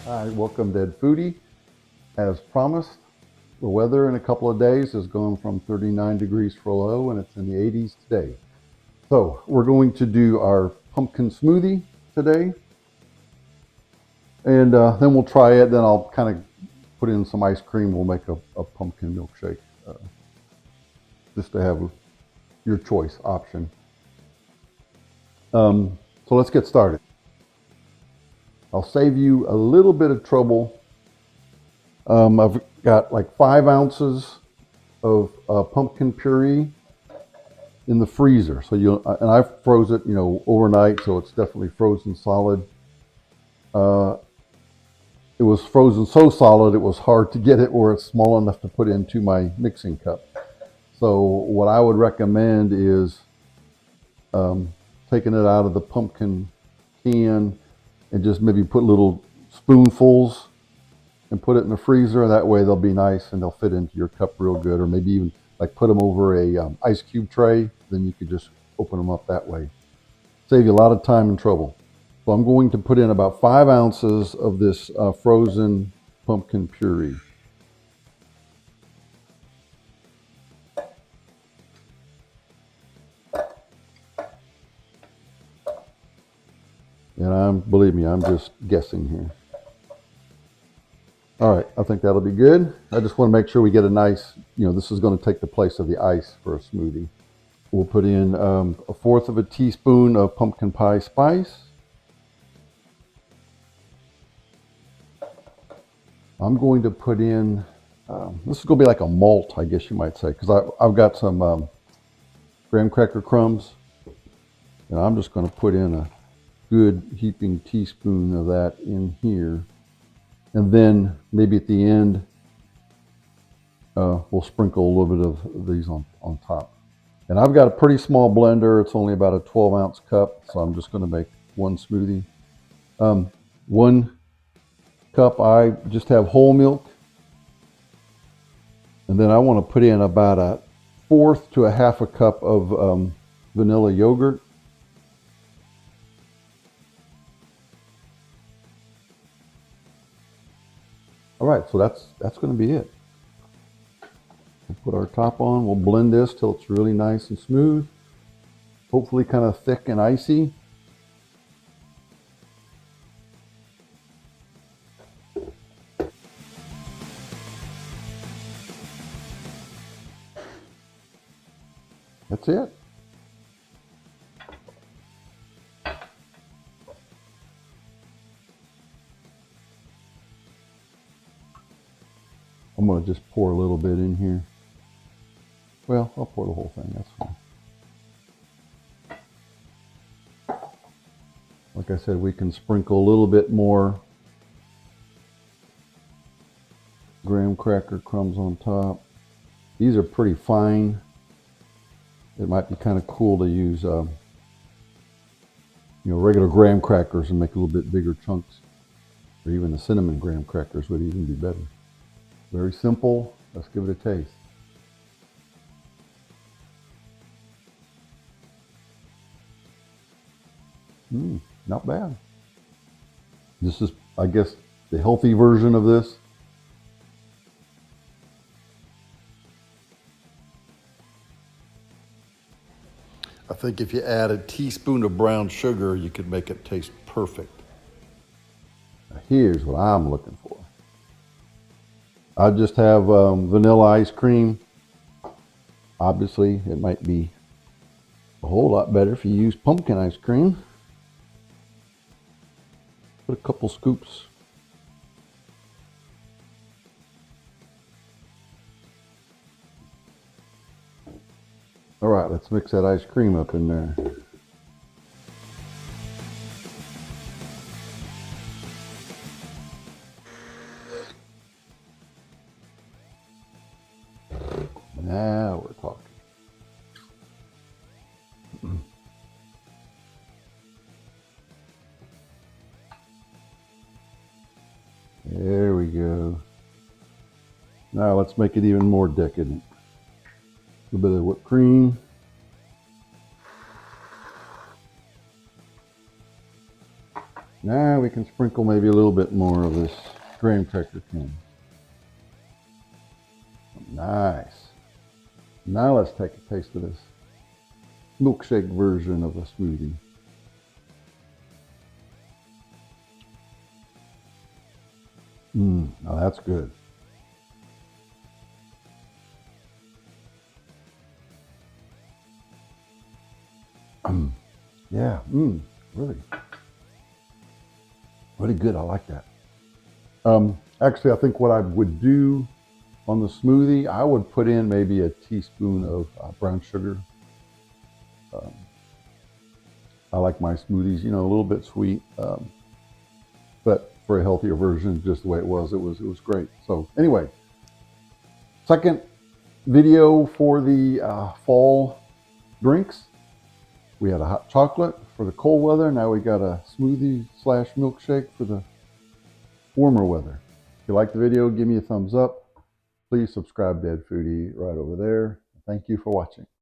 Hi, welcome to Ed Foodie. As promised, the weather in a couple of days has gone from 39 degrees for low and it's in the 80s today. So we're going to do our pumpkin smoothie today. And then we'll try it. Then I'll kind of put in some ice cream. We'll make a pumpkin milkshake just to have your choice option. So let's get started. I'll save you a little bit of trouble. I've got like 5 ounces of pumpkin puree in the freezer. So and I froze it, overnight, so it's definitely frozen solid. It was frozen so solid it was hard to get it where it's small enough to put into my mixing cup. So what I would recommend is taking it out of the pumpkin can and just maybe put little spoonfuls and put it in the freezer. That way they'll be nice and they'll fit into your cup real good. Or maybe even like put them over a ice cube tray. Then you could just open them up that way. Save you a lot of time and trouble. So I'm going to put in about 5 ounces of this frozen pumpkin puree. And believe me, I'm just guessing here. All right, I think that'll be good. I just want to make sure we get a nice, this is going to take the place of the ice for a smoothie. We'll put in 1/4 of a teaspoon of pumpkin pie spice. I'm going to put in, this is going to be like a malt, I guess you might say, because I've got some graham cracker crumbs. And I'm just going to put in a good heaping teaspoon of that in here. And then maybe at the end, we'll sprinkle a little bit of these on top. And I've got a pretty small blender. It's only about a 12-ounce cup, so I'm just going to make one smoothie. 1 cup, I just have whole milk. And then I want to put in about 1/4 to 1/2 a cup of vanilla yogurt. All right, so that's going to be it. We'll put our top on. We'll blend this till it's really nice and smooth. Hopefully kind of thick and icy. That's it. I'm going to just pour a little bit in here. Well, I'll pour the whole thing, that's fine. Like I said, we can sprinkle a little bit more graham cracker crumbs on top. These are pretty fine. It might be kind of cool to use regular graham crackers and make a little bit bigger chunks. Or even the cinnamon graham crackers would even be better. Very simple. Let's give it a taste. Not bad. This is, I guess, the healthy version of this. I think if you add a teaspoon of brown sugar, you could make it taste perfect. Now here's what I'm looking for. I just have vanilla ice cream. Obviously, it might be a whole lot better if you use pumpkin ice cream. Put a couple scoops. All right, let's mix that ice cream up in there. Now we're talking. There we go. Now let's make it even more decadent. A little bit of whipped cream. Now we can sprinkle maybe a little bit more of this graham cracker can. Nice. Now let's take a taste of this milkshake version of a smoothie. Now that's good. Yeah, really, really good. I like that. Actually, I think what I would do on the smoothie, I would put in maybe a teaspoon of brown sugar. I like my smoothies, a little bit sweet, but for a healthier version, just the way it was great. So anyway, second video for the fall drinks. We had a hot chocolate for the cold weather. Now we got a smoothie / milkshake for the warmer weather. If you like the video, give me a thumbs up. Please subscribe to Ed Foodie right over there. Thank you for watching.